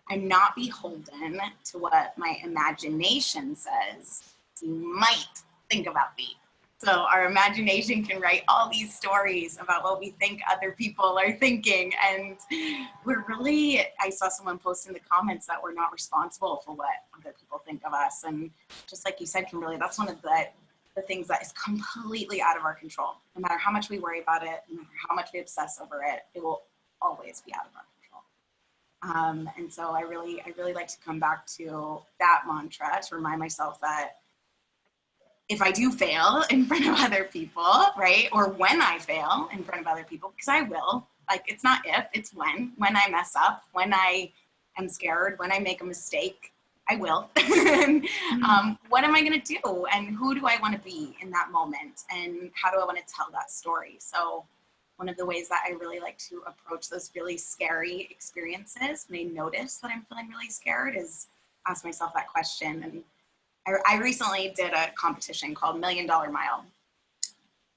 I'm not beholden to what my imagination says you might think about me. So our imagination can write all these stories about what we think other people are thinking. And I saw someone post in the comments that we're not responsible for what other people think of us. And just like you said, Kimberly, that's one of the things that is completely out of our control. No matter how much we worry about it, no matter how much we obsess over it, it will always be out of our control. And so I really like to come back to that mantra to remind myself that if I do fail in front of other people, right? Or when I fail in front of other people, because I will, like, it's not if, it's when I mess up, when I am scared, when I make a mistake, I will. What am I going to do? And who do I want to be in that moment? And how do I want to tell that story? So one of the ways that I really like to approach those really scary experiences, when I notice that I'm feeling really scared, is ask myself that question. And I recently did a competition called $1 Million Mile.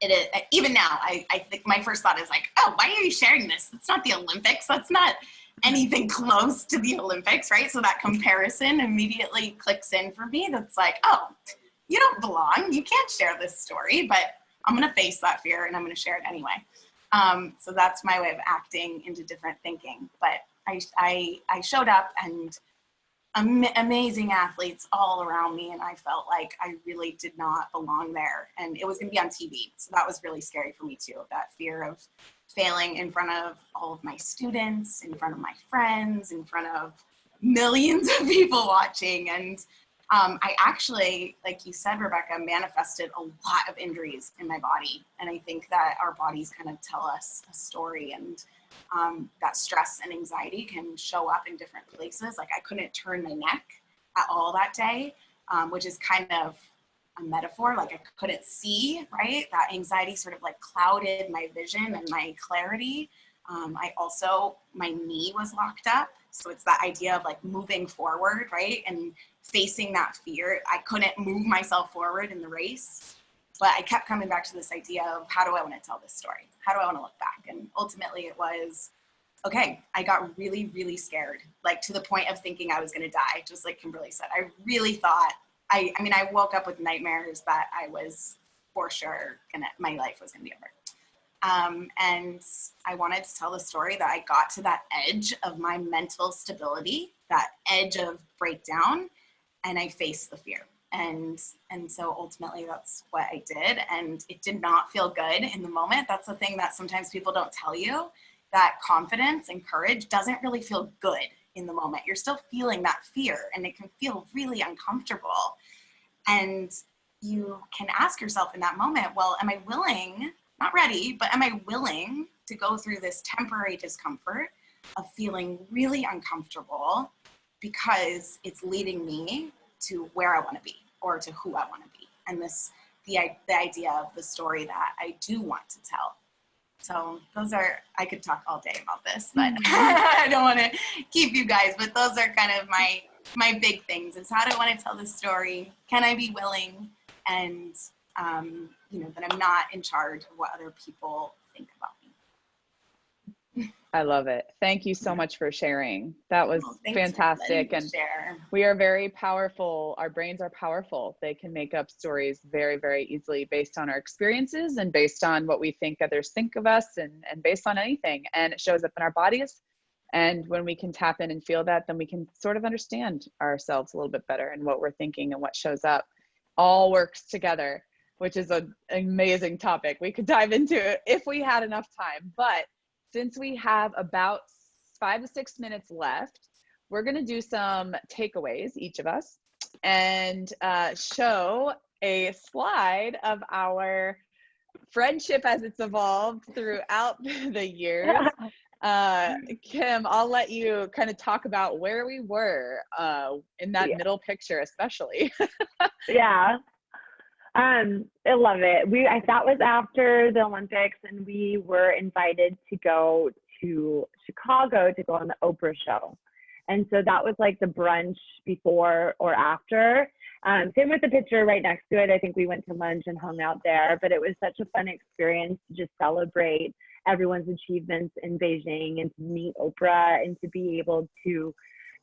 It is, even now, I think my first thought is like, oh, why are you sharing this? It's not the Olympics. That's not anything close to the Olympics, right? So that comparison immediately clicks in for me. That's like, oh, you don't belong. You can't share this story, but I'm going to face that fear and I'm going to share it anyway. So that's my way of acting into different thinking. But I showed up, and amazing athletes all around me, and I felt like I really did not belong there. And it was going to be on TV, so that was really scary for me too, that fear of failing in front of all of my students, in front of my friends, in front of millions of people watching. And I actually, like you said, Rebecca, manifested a lot of injuries in my body. And I think that our bodies kind of tell us a story, and that stress and anxiety can show up in different places. Like I couldn't turn my neck at all that day, which is kind of a metaphor. Like I couldn't see, right? That anxiety sort of like clouded my vision and my clarity. My knee was locked up. So it's that idea of like moving forward, right? And facing that fear. I couldn't move myself forward in the race, but I kept coming back to this idea of how do I want to tell this story? How do I want to look back? And ultimately it was, okay, I got really, really scared, like to the point of thinking I was going to die. Just like Kimberly said, I really thought, I woke up with nightmares that I was for sure my life was gonna be over. And I wanted to tell the story that I got to that edge of my mental stability, that edge of breakdown, and I faced the fear. And so ultimately that's what I did. And it did not feel good in the moment. That's the thing that sometimes people don't tell you, that confidence and courage doesn't really feel good in the moment. You're still feeling that fear, and it can feel really uncomfortable. And you can ask yourself in that moment, well, am I willing, not ready, but am I willing to go through this temporary discomfort of feeling really uncomfortable because it's leading me to where I want to be or to who I want to be? And the idea of the story that I do want to tell. So I could talk all day about this, but I don't want to keep you guys, but those are kind of my big things, is how do I want to tell this story? Can I be willing? And, that I'm not in charge of what other people think about me. I love it. Thank you so much for sharing. That was fantastic. And share. We are very powerful. Our brains are powerful. They can make up stories very, very easily based on our experiences and based on what we think others think of us, and based on anything. And it shows up in our bodies. And when we can tap in and feel that, then we can sort of understand ourselves a little bit better and what we're thinking and what shows up. All works together, which is an amazing topic. We could dive into it if we had enough time. But since we have about 5 to 6 minutes left, we're going to do some takeaways, each of us, and show a slide of our friendship as it's evolved throughout the years. Kim, I'll let you kind of talk about where we were in that middle picture, especially. Yeah. I love it. That was after the Olympics, and we were invited to go to Chicago to go on the Oprah show. And so that was like the brunch before or after. Same with the picture right next to it. I think we went to lunch and hung out there, but it was such a fun experience to just celebrate everyone's achievements in Beijing and to meet Oprah and to be able to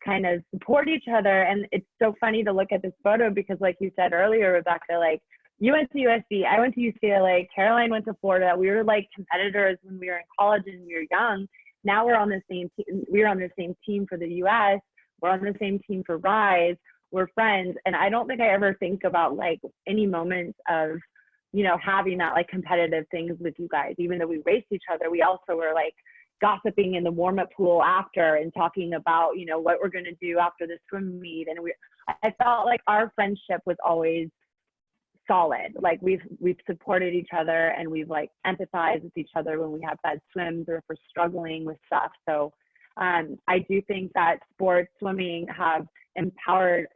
kind of support each other. And it's so funny to look at this photo because, like you said earlier, Rebecca, like, you went to USC, I went to UCLA, Caroline went to Florida. We were like competitors when we were in college and we were young. Now we're on the same team. We're on the same team for the US. We're on the same team for Rise. We're friends. And I don't think I ever think about like any moments of, having that like competitive things with you guys. Even though we raced each other, we also were like gossiping in the warm-up pool after and talking about, what we're going to do after the swim meet. And I felt like our friendship was always solid. Like we've supported each other, and we've like empathized with each other when we have bad swims or if we're struggling with stuff. So I do think that sports, swimming, have empowered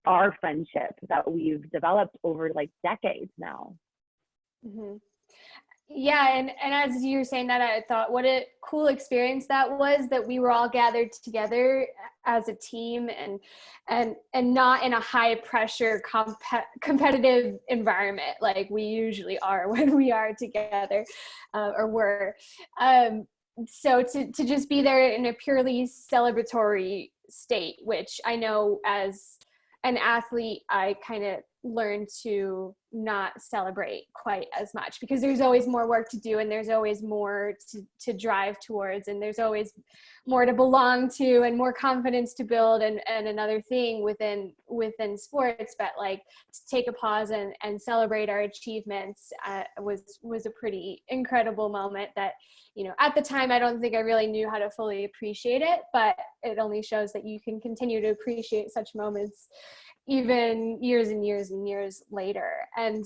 our friendship that we've developed over like decades now. Mm-hmm. Yeah, and as you were saying that, I thought what a cool experience that was, that we were all gathered together as a team and not in a high pressure competitive environment like we usually are when we are together or were. So to just be there in a purely celebratory state, which I know as an athlete, I kind of learned to not celebrate quite as much because there's always more work to do, and there's always more to drive towards, and there's always more to belong to and more confidence to build and another thing within sports. But like to take a pause and celebrate our achievements was a pretty incredible moment that, at the time, I don't think I really knew how to fully appreciate it, but it only shows that you can continue to appreciate such moments even years and years and years later. And,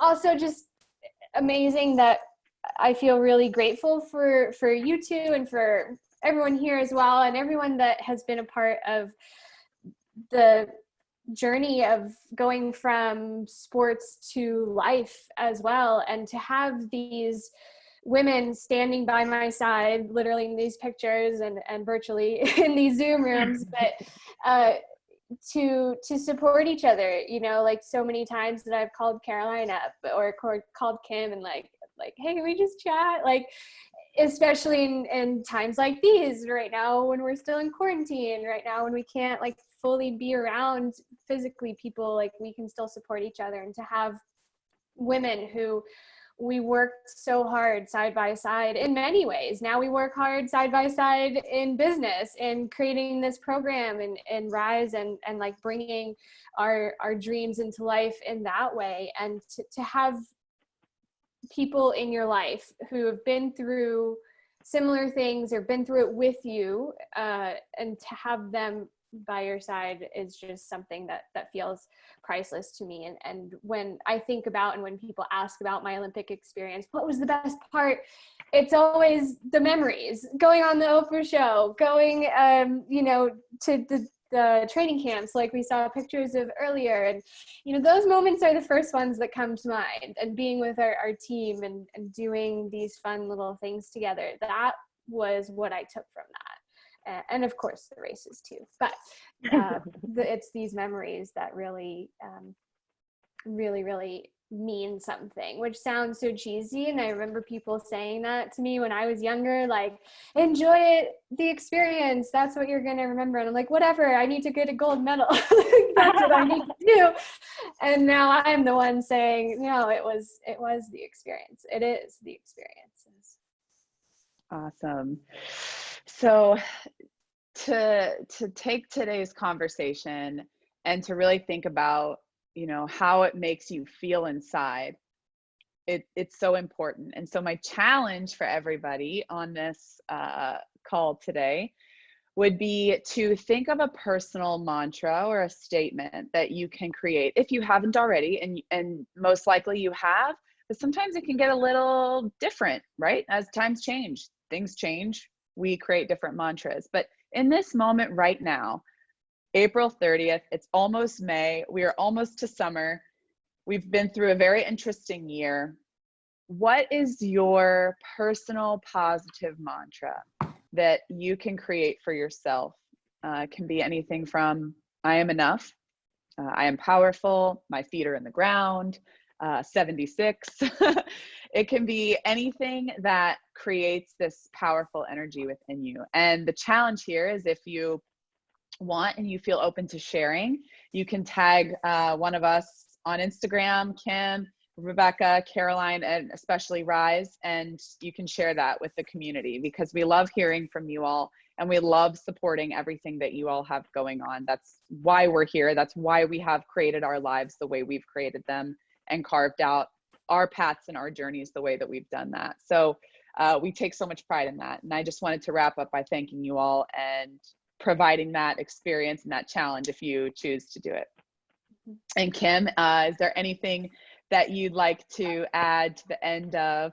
also just amazing that I feel really grateful for you two and for everyone here as well, and everyone that has been a part of the journey of going from sports to life as well. And to have these women standing by my side, literally in these pictures and virtually in these Zoom rooms, but to support each other, like so many times that I've called Caroline up or called Kim and like, hey, can we just chat? Like, especially in times like these right now when we're still in quarantine, right now when we can't like fully be around physically people, like we can still support each other. And to have women who we worked so hard side by side in many ways. Now we work hard side by side in business and creating this program and Rise and like bringing our dreams into life in that way. And to have people in your life who have been through similar things or been through it with you, and to have them by your side is just something that feels priceless to me. And when I think about, and when people ask about my Olympic experience, what was the best part? It's always the memories, going on the Oprah show, going, to the training camps, like we saw pictures of earlier. And, those moments are the first ones that come to mind, and being with our team and doing these fun little things together. That was what I took from that. And of course the races too, but it's these memories that really, really mean something, which sounds so cheesy. And I remember people saying that to me when I was younger, like, enjoy it, the experience, that's what you're going to remember. And I'm like, whatever, I need to get a gold medal. That's what I need to do. And now I'm the one saying, no, it was the experience. It is the experiences. Awesome. So to take today's conversation and to really think about, how it makes you feel inside, it's so important. And so my challenge for everybody on this call today would be to think of a personal mantra or a statement that you can create if you haven't already, and most likely you have, but sometimes it can get a little different, right? As times change, things change, we create different mantras. But in this moment right now, April 30th, it's almost May, we are almost to summer, we've been through a very interesting year. What is your personal positive mantra that you can create for yourself? It can be anything from I am enough, I am powerful, my feet are in the ground, 76. It can be anything that creates this powerful energy within you. And the challenge here is, if you want and you feel open to sharing, you can tag one of us on Instagram, Kim, Rebecca, Caroline, and especially Rise, and you can share that with the community, because we love hearing from you all and we love supporting everything that you all have going on. That's why we're here. That's why we have created our lives the way we've created them and carved out our paths and our journeys the way that we've done that. So we take so much pride in that. And I just wanted to wrap up by thanking you all and providing that experience and that challenge if you choose to do it. And Kim, is there anything that you'd like to add to the end of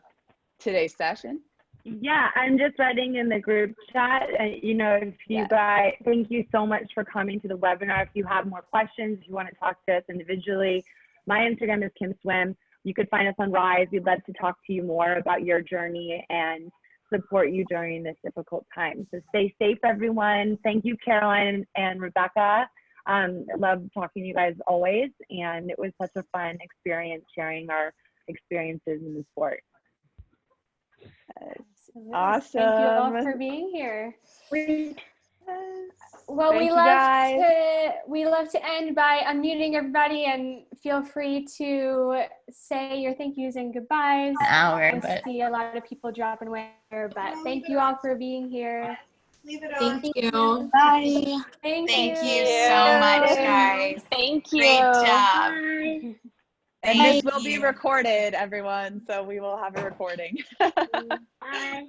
today's session? Yeah, I'm just writing in the group chat. If you guys, thank you so much for coming to the webinar. If you have more questions, if you want to talk to us individually, my Instagram is Kim Swim. You could find us on Rise. We'd love to talk to you more about your journey and support you during this difficult time. So stay safe, everyone. Thank you, Caroline and Rebecca. Love talking to you guys always. And it was such a fun experience sharing our experiences in the sport. Awesome. Thank you all for being here. Well, Thank we love to end by unmuting everybody, and feel free to say your thank yous and goodbyes. I see a lot of people dropping away, but thank you all for being here. Leave it on. Thank you. Bye. Thank you so much, guys. Thank you. Great job. And Thank this will be you. recorded, everyone, so we will have a recording. Bye.